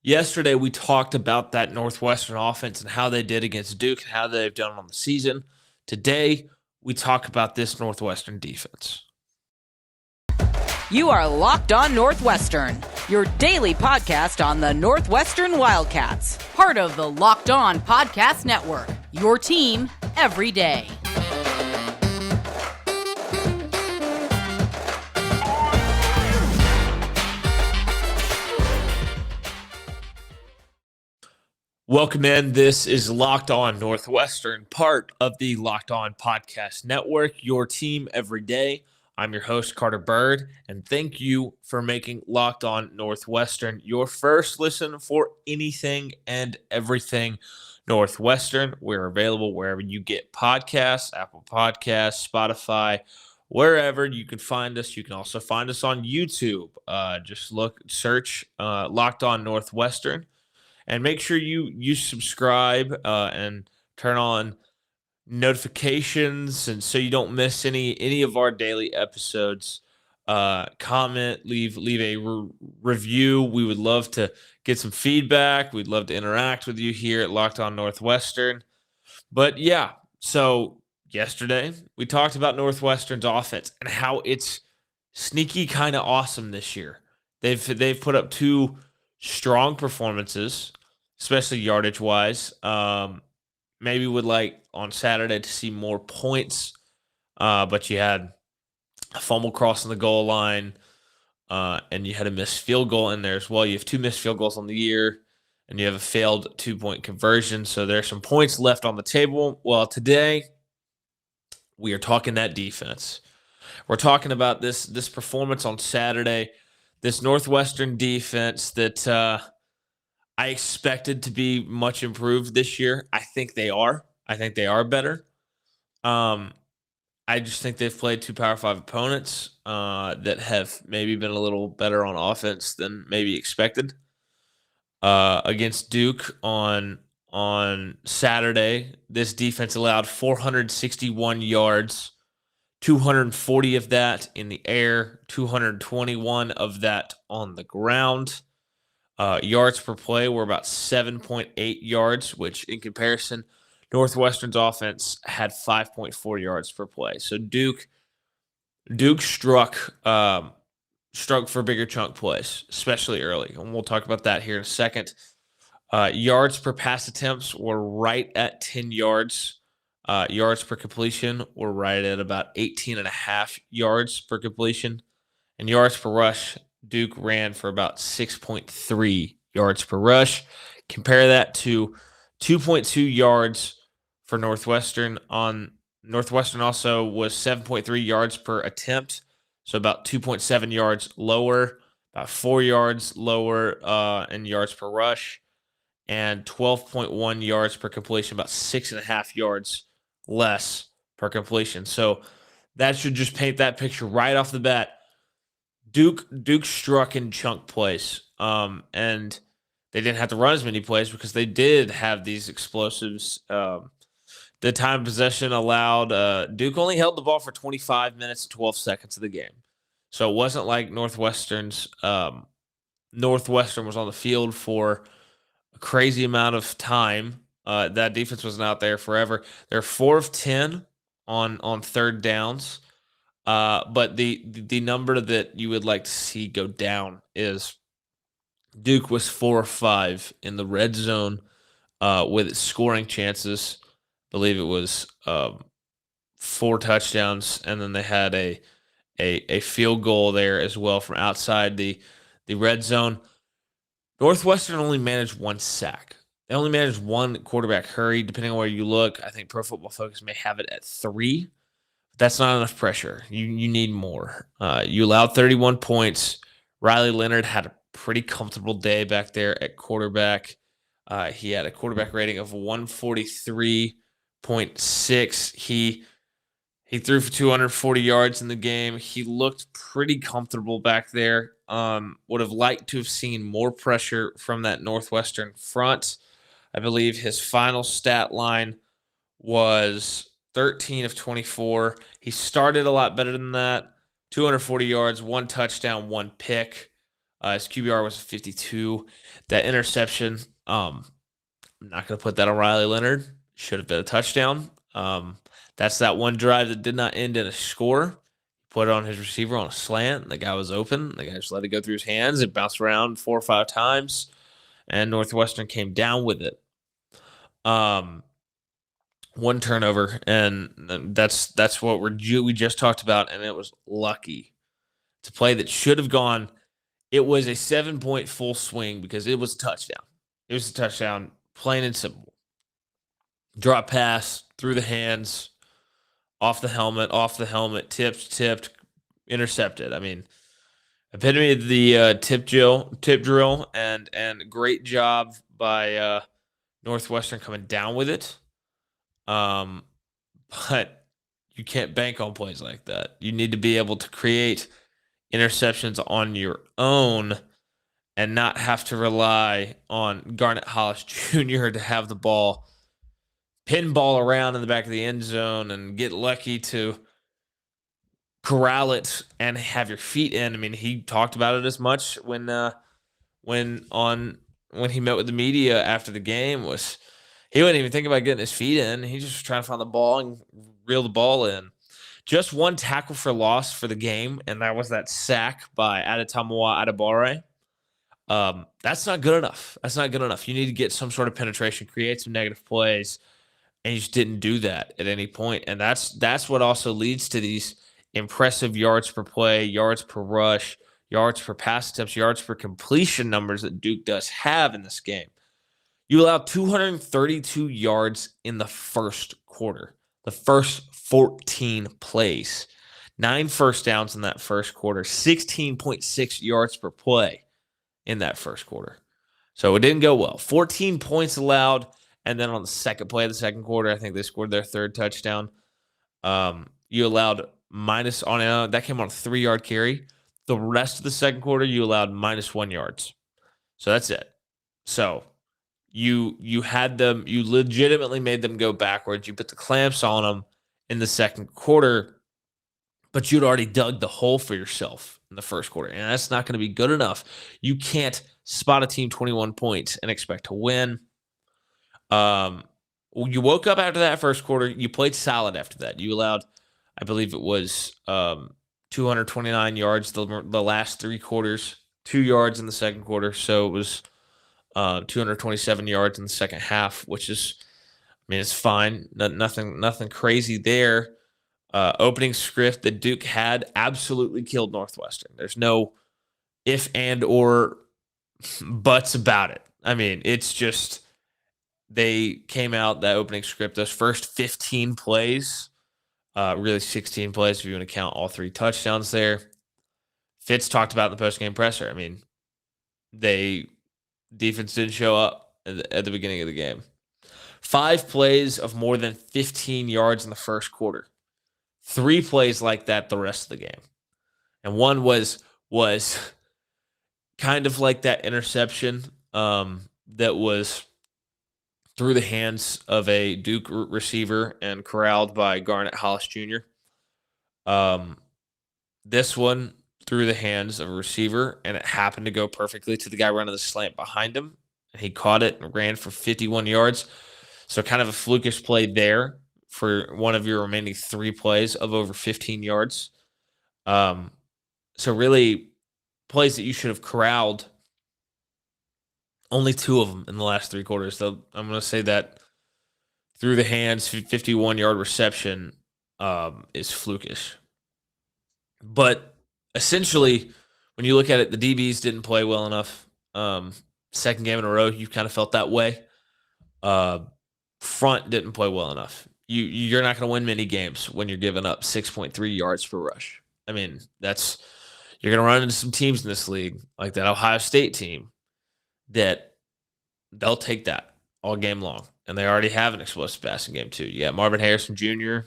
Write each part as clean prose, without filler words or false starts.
Yesterday, we talked about that Northwestern offense and how they did against Duke and how they've done on the season. Today, we talk about this Northwestern defense. You are Locked On Northwestern, your daily podcast on the Northwestern Wildcats, part of the Locked On Podcast Network, your team every day. Welcome in. This is Locked On Northwestern, part of the Locked On Podcast Network, your team every day. I'm your host, Carter Bird, and thank you for making Locked On Northwestern your first listen for anything and everything Northwestern. We're available wherever you get podcasts, Apple Podcasts, Spotify, wherever you can find us. You can also find us on YouTube. Just search Locked On Northwestern. And make sure you subscribe and turn on notifications, and so you don't miss any of our daily episodes. Comment, leave a review. We would love to get some feedback. We'd love to interact with you here at Locked On Northwestern. But yeah, so yesterday we talked about Northwestern's offense and how it's sneaky kind of awesome this year. They've put up two strong performances, especially yardage wise. Maybe would like on Saturday to see more points, but you had a fumble crossing the goal line, and you had a missed field goal in there as well. You have two missed field goals on the year, and you have a failed 2-point conversion. So there's some points left on the table. Well, today we are talking that defense. We're talking about this performance on Saturday, this Northwestern defense that I expected to be much improved this year. I think they are. I think they are better. I just think they've played two Power 5 opponents that have maybe been a little better on offense than maybe expected. Against Duke on Saturday, this defense allowed 461 yards, 240 of that in the air, 221 of that on the ground. Yards per play were about 7.8 yards, which in comparison, Northwestern's offense had 5.4 yards per play. So Duke struck for bigger chunk plays, especially early, and we'll talk about that here in a second. Yards per pass attempts were right at 10 yards. Yards per completion were right at about 18 and a half yards per completion, and yards per rush, Duke ran for about 6.3 yards per rush. Compare that to 2.2 yards for Northwestern. Northwestern also was 7.3 yards per attempt, so about 2.7 yards lower, about 4 yards lower in yards per rush, and 12.1 yards per completion, about 6.5 yards less per completion. So that should just paint that picture right off the bat. Duke struck in chunk plays, and they didn't have to run as many plays because they did have these explosives. The time of possession allowed Duke only held the ball for 25 minutes and 12 seconds of the game, so it wasn't like Northwestern was on the field for a crazy amount of time. That defense wasn't out there forever. They're 4 of 10 on third downs. But the number that you would like to see go down is Duke was 4 or 5 in the red zone with its scoring chances. I believe it was 4 touchdowns, and then they had a field goal there as well from outside the red zone. Northwestern only managed 1 sack. They only managed 1 quarterback hurry, depending on where you look. I think Pro Football Focus may have it at 3. That's not enough pressure. You need more. You allowed 31 points. Riley Leonard had a pretty comfortable day back there at quarterback. He had a quarterback rating of 143.6. He threw for 240 yards in the game. He looked pretty comfortable back there. Would have liked to have seen more pressure from that Northwestern front. I believe his final stat line was 13 of 24. He started a lot better than that. 240 yards, 1 touchdown, 1 pick. His QBR was 52. That interception, I'm not going to put that on Riley Leonard. Should have been a touchdown. That's that one drive that did not end in a score. Put it on his receiver on a slant. The guy was open. The guy just let it go through his hands. It bounced around 4 or 5 times, and Northwestern came down with it. One turnover, and that's what we just talked about, and it was lucky. It's a play that should have gone. It was a 7-point full swing because it was a touchdown. It was a touchdown, plain and simple. Drop pass through the hands, off the helmet, tipped, intercepted. I mean, epitome of the tip drill, and great job by Northwestern coming down with it. But you can't bank on plays like that. You need to be able to create interceptions on your own and not have to rely on Garnet Hollis Jr. to have the ball pinball around in the back of the end zone and get lucky to corral it and have your feet in. I mean, he talked about it as much when he met with the media after the game. Was he wouldn't even think about getting his feet in. He just was trying to find the ball and reel the ball in. Just one tackle for loss for the game, and that was that sack by Adetomiwa Adebawore. That's not good enough. That's not good enough. You need to get some sort of penetration, create some negative plays, and you just didn't do that at any point. And that's what also leads to these impressive yards per play, yards per rush, yards per pass attempts, yards per completion numbers that Duke does have in this game. You allowed 232 yards in the first quarter, the first 14 plays, 9 first downs in that first quarter, 16.6 yards per play in that first quarter. So it didn't go well. 14 points allowed. And then on the second play of the second quarter, I think they scored their third touchdown. You allowed minus on that came on a 3-yard carry. The rest of the second quarter, you allowed minus 1 yards. So that's it. So you had them, you legitimately made them go backwards. You put the clamps on them in the second quarter, but you'd already dug the hole for yourself in the first quarter. And that's not going to be good enough. You can't spot a team 21 points and expect to win. You woke up after that first quarter. You played solid after that. You allowed, I believe it was 229 yards the last 3 quarters, 2 yards in the second quarter. So it was 227 yards in the second half, which is, I mean, it's fine. Nothing crazy there. Opening script that Duke had absolutely killed Northwestern. There's no if and or buts about it. I mean, it's just they came out that opening script, those first 15 plays, really 16 plays if you want to count all 3 touchdowns there. Fitz talked about in the postgame presser. I mean, defense didn't show up at the beginning of the game. 5 plays of more than 15 yards in the first quarter. 3 plays like that the rest of the game. And one was kind of like that interception that was through the hands of a Duke receiver and corralled by Garnet Hollis Jr. This one through the hands of a receiver, and it happened to go perfectly to the guy running the slant behind him. And he caught it and ran for 51 yards. So kind of a flukish play there for one of your remaining 3 plays of over 15 yards. So really, plays that you should have corralled, only 2 of them in the last 3 quarters. So I'm going to say that through the hands, 51-yard reception is flukish. But essentially, when you look at it, the DBs didn't play well enough. Second game in a row, you kind of felt that way. Front didn't play well enough. You're not going to win many games when you're giving up 6.3 yards per rush. I mean, you're going to run into some teams in this league, like that Ohio State team, that they'll take that all game long. And they already have an explosive passing game, too. You got Marvin Harrison Jr.,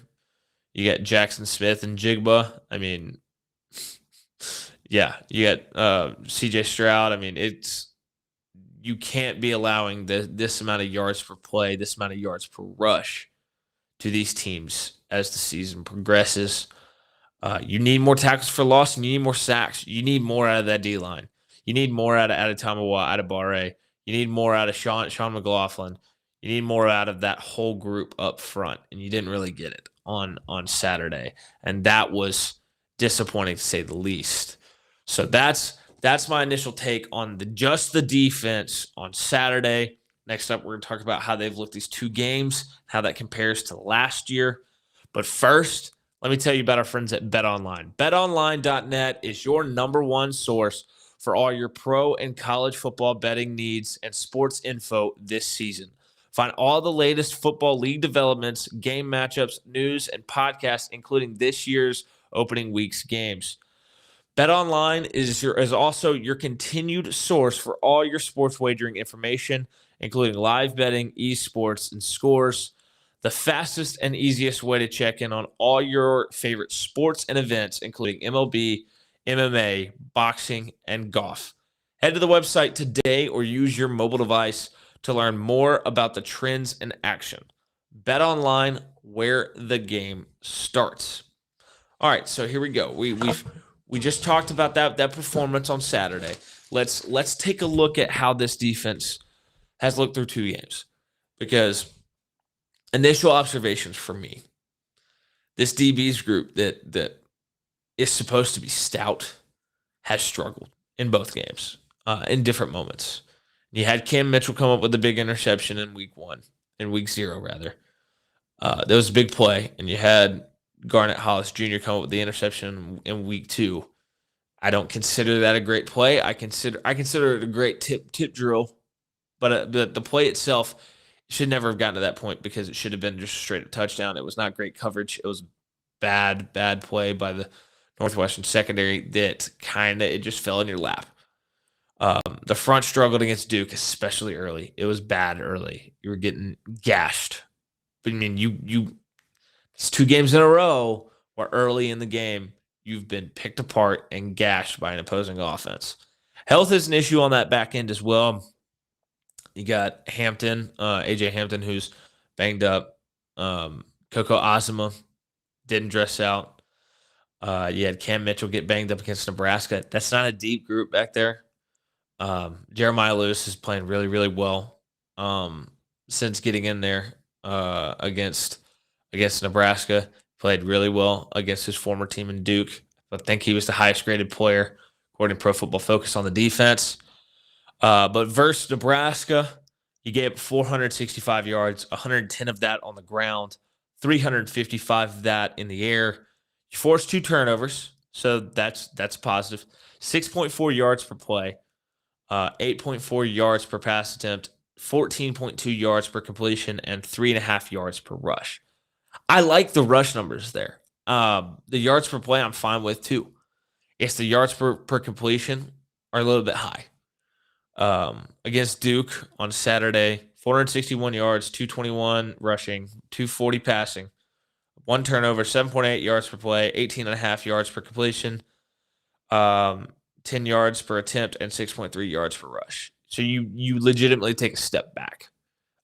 you got Jackson Smith and Jigba. I mean, yeah, you got C.J. Stroud. I mean, you can't be allowing this amount of yards per play, this amount of yards per rush to these teams as the season progresses. You need more tackles for loss, and you need more sacks. You need more out of that D-line. You need more out of Adetomiwa, out of Barre. You need more out of Sean McLaughlin. You need more out of that whole group up front, and you didn't really get it on Saturday, and that was disappointing to say the least. So that's my initial take on just the defense on Saturday. Next up, we're going to talk about how they've looked these 2 games, how that compares to last year. But first, let me tell you about our friends at BetOnline. BetOnline.net is your number one source for all your pro and college football betting needs and sports info this season. Find all the latest football league developments, game matchups, news, and podcasts, including this year's opening week's games. BetOnline is also your continued source for all your sports wagering information, including live betting, esports, and scores. The fastest and easiest way to check in on all your favorite sports and events, including MLB, MMA, boxing, and golf. Head to the website today or use your mobile device to learn more about the trends in action. BetOnline, where the game starts. All right, so here we go. We just talked about that performance on Saturday. Let's take a look at how this defense has looked through 2 games, because initial observations for me, this DB's group that is supposed to be stout has struggled in both games, in different moments. You had Cam Mitchell come up with a big interception in week 0 rather. That was a big play, and you had Garnett Hollis Jr. come up with the interception in week 2. I don't consider that a great play. I consider it a great tip drill, but the play itself should never have gotten to that point, because it should have been just a straight touchdown. It was not great coverage. It was bad play by the Northwestern secondary that it just fell in your lap. The front struggled against Duke, especially early. It was bad early. You were getting gashed. But I mean, it's 2 games in a row where early in the game you've been picked apart and gashed by an opposing offense. Health is an issue on that back end as well. You got Hampton, AJ Hampton, who's banged up. Coco Azuma didn't dress out. You had Cam Mitchell get banged up against Nebraska. That's not a deep group back there. Jeremiah Lewis is playing really, really well since getting in there against Nebraska. Played really well against his former team in Duke. I think he was the highest graded player according to Pro Football Focus on the defense. But versus Nebraska, he gave up 465 yards, 110 of that on the ground, 355 of that in the air. He forced 2 turnovers, so that's positive. 6.4 yards per play, 8.4 yards per pass attempt, 14.2 yards per completion, and 3.5 yards per rush. I like the rush numbers there. The yards per play I'm fine with too. It's the yards per completion are a little bit high. Against Duke on Saturday, 461 yards, 221 rushing, 240 passing, 1 turnover, 7.8 yards per play, 18.5 yards per completion, 10 yards per attempt, and 6.3 yards per rush. So you legitimately take a step back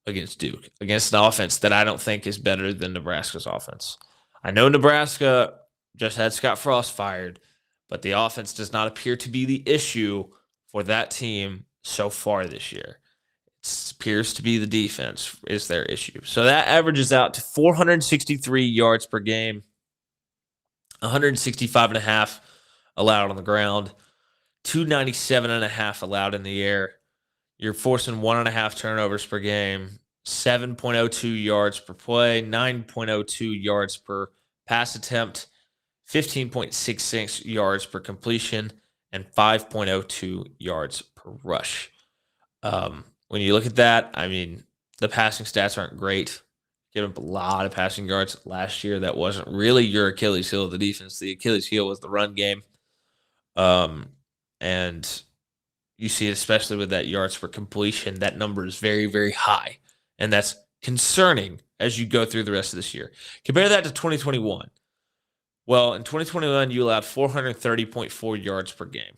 against Duke, against an offense that I don't think is better than Nebraska's offense. I know Nebraska just had Scott Frost fired, but the offense does not appear to be the issue for that team so far this year. It appears to be the defense is their issue. So that averages out to 463 yards per game, 165.5 allowed on the ground, 297.5 allowed in the air. You're forcing 1.5 turnovers per game, 7.02 yards per play, 9.02 yards per pass attempt, 15.66 yards per completion, and 5.02 yards per rush. When you look at that, I mean, the passing stats aren't great. Give up a lot of passing yards last year. That wasn't really your Achilles heel of the defense. The Achilles heel was the run game. And you see it especially with that yards per completion. That number is very, very high. And that's concerning as you go through the rest of this year. Compare that to 2021. Well, in 2021, you allowed 430.4 yards per game.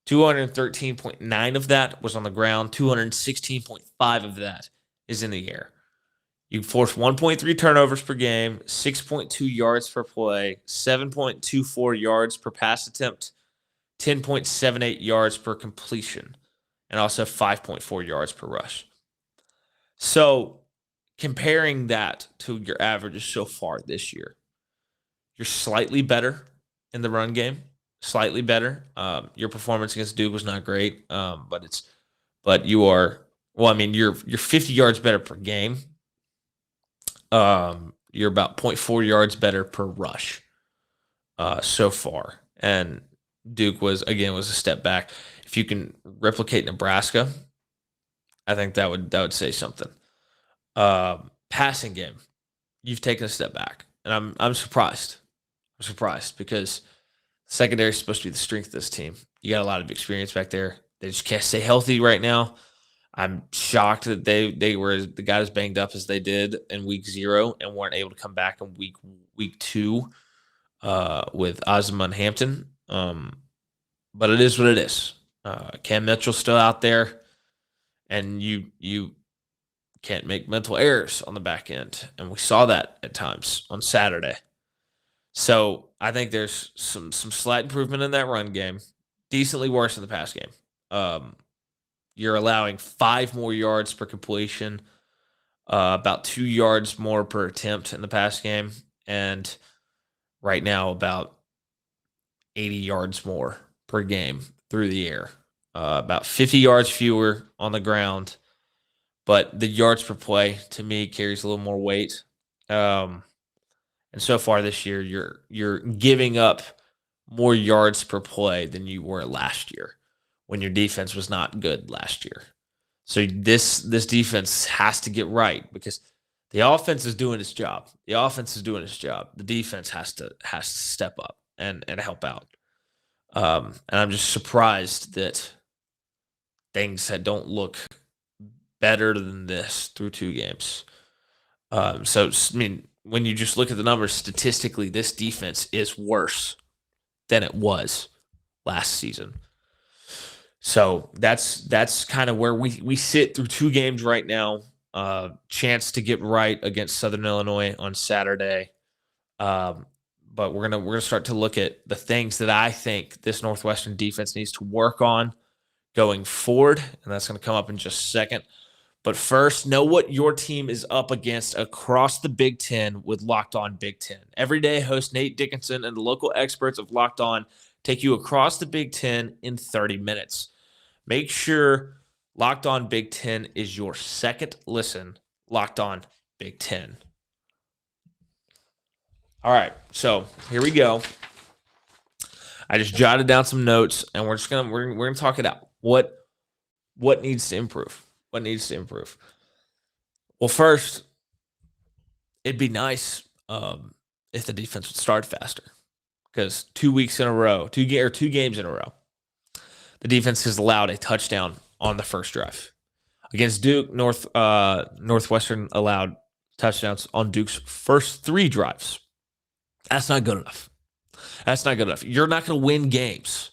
213.9 of that was on the ground. 216.5 of that is in the air. You forced 1.3 turnovers per game, 6.2 yards per play, 7.24 yards per pass attempt, 10.78 yards per completion, and also 5.4 yards per rush. So comparing that to your averages so far this year, you're slightly better in the run game, slightly better. Your performance against Duke was not great, but you are well. I mean, you're 50 yards better per game. You're about zero point 0.4 yards better per rush so far, and Duke was a step back. If you can replicate Nebraska, I think that would say something. Passing game, you've taken a step back, and I'm surprised. I'm surprised because secondary is supposed to be the strength of this team. You got a lot of experience back there. They just can't stay healthy right now. I'm shocked that they got as banged up as they did in week 0 and weren't able to come back in week 2 with Ozma and Hampton. But it is what it is. Cam Mitchell's still out there, and you can't make mental errors on the back end, and we saw that at times on Saturday. So I think there's some slight improvement in that run game, decently worse in the pass game. You're allowing 5 more yards per completion, about 2 yards more per attempt in the pass game, and right now about 80 yards more per game through the air. About 50 yards fewer on the ground, but the yards per play to me carries a little more weight. And so far this year, you're giving up more yards per play than you were last year when your defense was not good last year. So this defense has to get right because the offense is doing its job. The offense is doing its job. The defense has to step up and help out. And I'm just surprised that things that don't look better than this through 2 games. So I mean, when you just look at the numbers statistically, this defense is worse than it was last season. So that's kind of where we sit through 2 games right now. Chance to get right against Southern Illinois on Saturday. But we're gonna start to look at the things that I think this Northwestern defense needs to work on going forward, and that's going to come up in just a second. But first, know what your team is up against across the Big Ten with Locked On Big Ten. Every day, host Nate Dickinson and the local experts of Locked On take you across the Big Ten in 30 minutes. Make sure Locked On Big Ten is your second listen. Locked On Big Ten. All right, so here we go. I just jotted down some notes, and we're gonna talk it out. What needs to improve? What needs to improve? Well, first, it'd be nice if the defense would start faster, because 2 weeks in a row, two games in a row, the defense has allowed a touchdown on the first drive. Against Duke, Northwestern allowed touchdowns on Duke's first 3 drives. That's not good enough. That's not good enough. You're not going to win games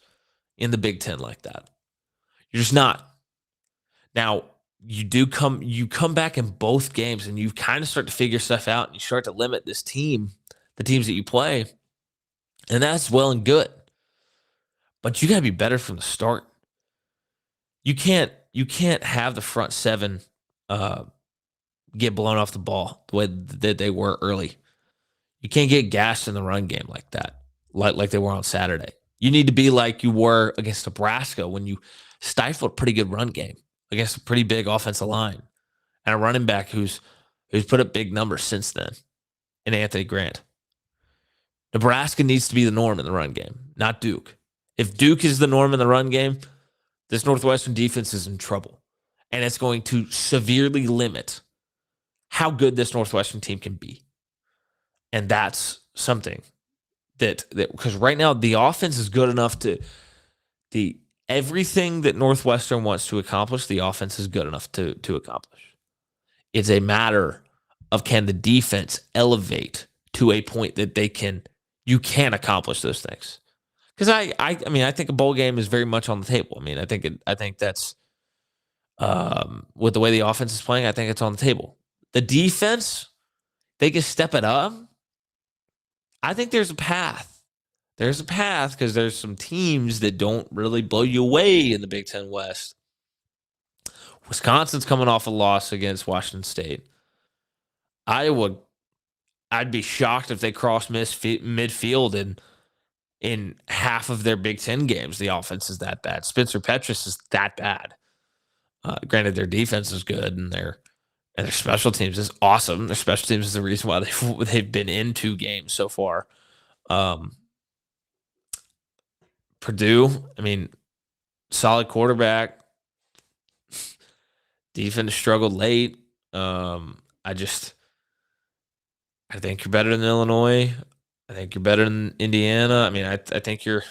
in the Big Ten like that. You're just not. Now, you come back in both games and you kind of start to figure stuff out and you start to limit this team, the teams that you play, and that's well and good. But you got to be better from the start. You can't have the front 7 get blown off the ball the way that they were early. You can't get gashed in the run game like that, like they were on Saturday. You need to be like you were against Nebraska when you stifled a pretty good run game against a pretty big offensive line and a running back who's put up big numbers since then in Anthony Grant. Nebraska needs to be the norm in the run game, not Duke. If Duke is the norm in the run game, this Northwestern defense is in trouble, and it's going to severely limit how good this Northwestern team can be. And that's something that because right now the offense is good enough to everything that Northwestern wants to accomplish, the offense is good enough to accomplish. It's a matter of can the defense elevate to a point that you can accomplish those things. Because I mean I think a bowl game is very much on the table. I mean I think that's with the way the offense is playing, I think it's on the table. The defense, they can step it up. I think there's a path there's a path because there's some teams that don't really blow you away in the Big Ten West. Wisconsin's coming off a loss against Washington State. Iowa, I'd be shocked if they cross midfield in half of their Big Ten games. The offense is that bad. Spencer Petras is that bad. Granted, their defense is good and their special teams is awesome. Their special teams is the reason why they've been in 2 games so far. Purdue, I mean, solid quarterback. Defense struggled late. I think you're better than Illinois. I think you're better than Indiana. I mean, I think you're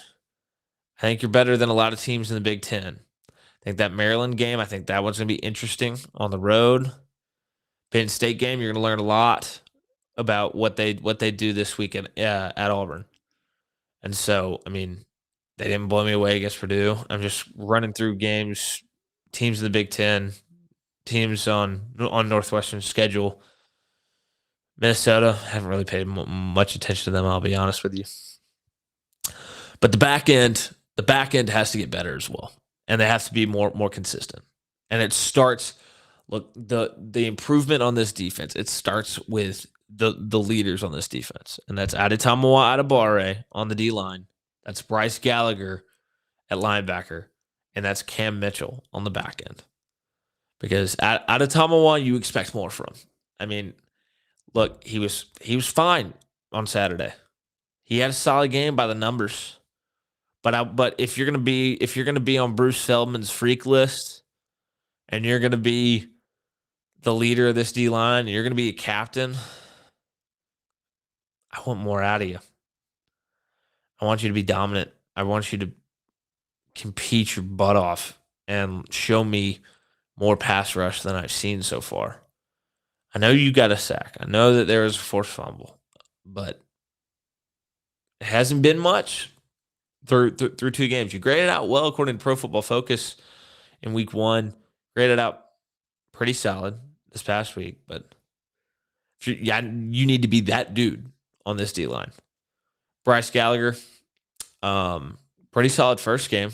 better than a lot of teams in the Big Ten. I think that Maryland game, I think that one's going to be interesting on the road. Penn State game, you're going to learn a lot about what they do this weekend at Auburn. And so, I mean, they didn't blow me away against Purdue. I'm just running through games, teams in the Big Ten, teams on Northwestern's schedule. Minnesota, haven't really paid much attention to them, I'll be honest with you. But the back end has to get better as well. And they have to be more consistent. And it starts, look, the improvement on this defense, it starts with the leaders on this defense. And that's Adetomiwa Adebawore on the D-line. That's Bryce Gallagher at linebacker. And that's Cam Mitchell on the back end. Because Adetomiwa, you expect more from. I mean, look, he was fine on Saturday. He had a solid game by the numbers. But if you're gonna be on Bruce Feldman's freak list, and you're gonna be the leader of this D line, and you're gonna be a captain, I want more out of you. I want you to be dominant. I want you to compete your butt off and show me more pass rush than I've seen so far. I know you got a sack. I know that there was a forced fumble, but it hasn't been much through 2 games. You graded out well according to Pro Football Focus in week 1. Graded out pretty solid this past week, but you need to be that dude on this D line. Bryce Gallagher, pretty solid first game.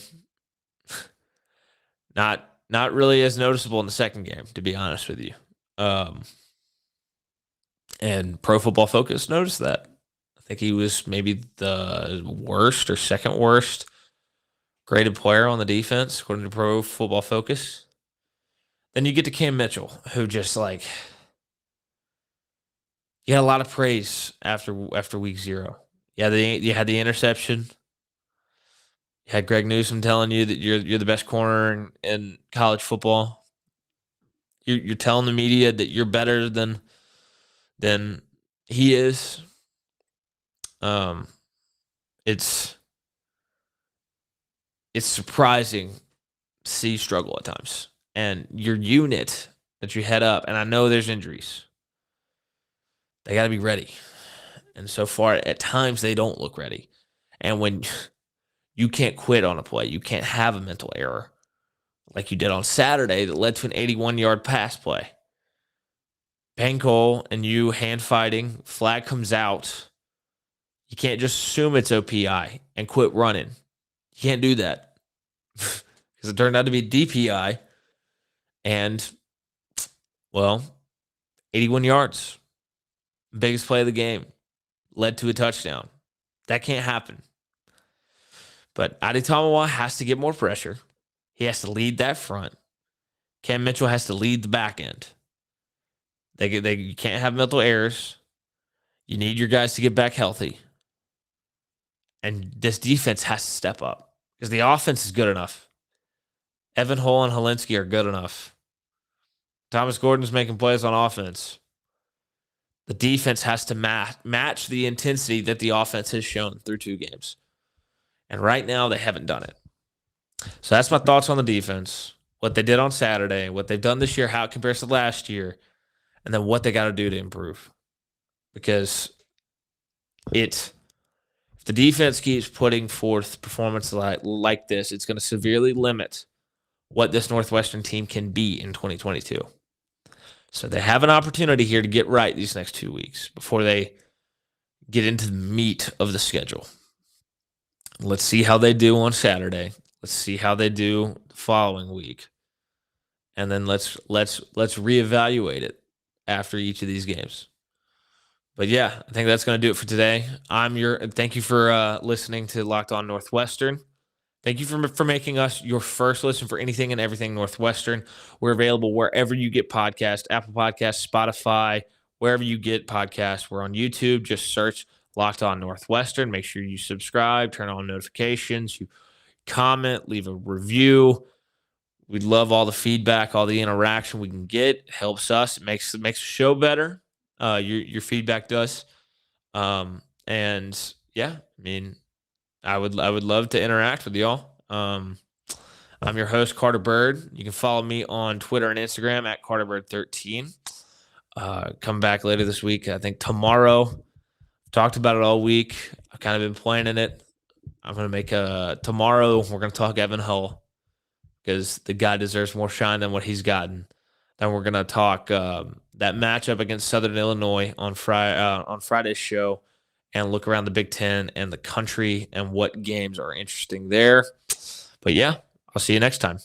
Not really as noticeable in the second game, to be honest with you. And Pro Football Focus noticed that. I think he was maybe the worst or second worst graded player on the defense, according to Pro Football Focus. Then you get to Cam Mitchell, who just like, you had a lot of praise after week 0. Yeah, you had the interception. You had Greg Newsome telling you that you're the best corner in college football. You're telling the media that you're better than he is. It's surprising to see you struggle at times. And your unit that you head up, and I know there's injuries, they got to be ready. And so far, at times, they don't look ready. And when you can't quit on a play, you can't have a mental error like you did on Saturday that led to an 81-yard pass play. Pancol and you hand fighting, flag comes out. You can't just assume it's OPI and quit running. You can't do that because it turned out to be DPI. And, well, 81 yards, biggest play of the game, led to a touchdown. That can't happen. But Adetomiwa has to get more pressure. He has to lead that front. Cam Mitchell has to lead the back end. You can't have mental errors. You need your guys to get back healthy. And this defense has to step up because the offense is good enough. Evan Hull and Helinski are good enough. Thomas Gordon's making plays on offense. The defense has to match the intensity that the offense has shown through 2 games. And right now, they haven't done it. So that's my thoughts on the defense, what they did on Saturday, what they've done this year, how it compares to last year, and then what they got to do to improve. Because if the defense keeps putting forth performance like this, it's going to severely limit what this Northwestern team can be in 2022. So they have an opportunity here to get right these next 2 weeks before they get into the meat of the schedule. Let's see how they do on Saturday. Let's see how they do the following week. And then let's reevaluate it after each of these games. But yeah, I think that's going to do it for today. Thank you for listening to Locked On Northwestern. Thank you for making us your first listen for anything and everything Northwestern. We're available wherever you get podcasts, Apple Podcasts, Spotify, wherever you get podcasts. We're on YouTube. Just search Locked On Northwestern. Make sure you subscribe, turn on notifications, you comment, leave a review. We love all the feedback, all the interaction we can get. It helps us. It makes the show better. Your feedback does. And yeah, I mean, I would love to interact with y'all. I'm your host, Carter Bird. You can follow me on Twitter and Instagram at CarterBird13. Come back later this week. I think tomorrow. Talked about it all week. I've kind of been planning it. I'm gonna make tomorrow. We're gonna talk Evan Hull because the guy deserves more shine than what he's gotten. Then we're gonna talk that matchup against Southern Illinois on Friday's show, and look around the Big Ten and the country and what games are interesting there. But yeah, I'll see you next time.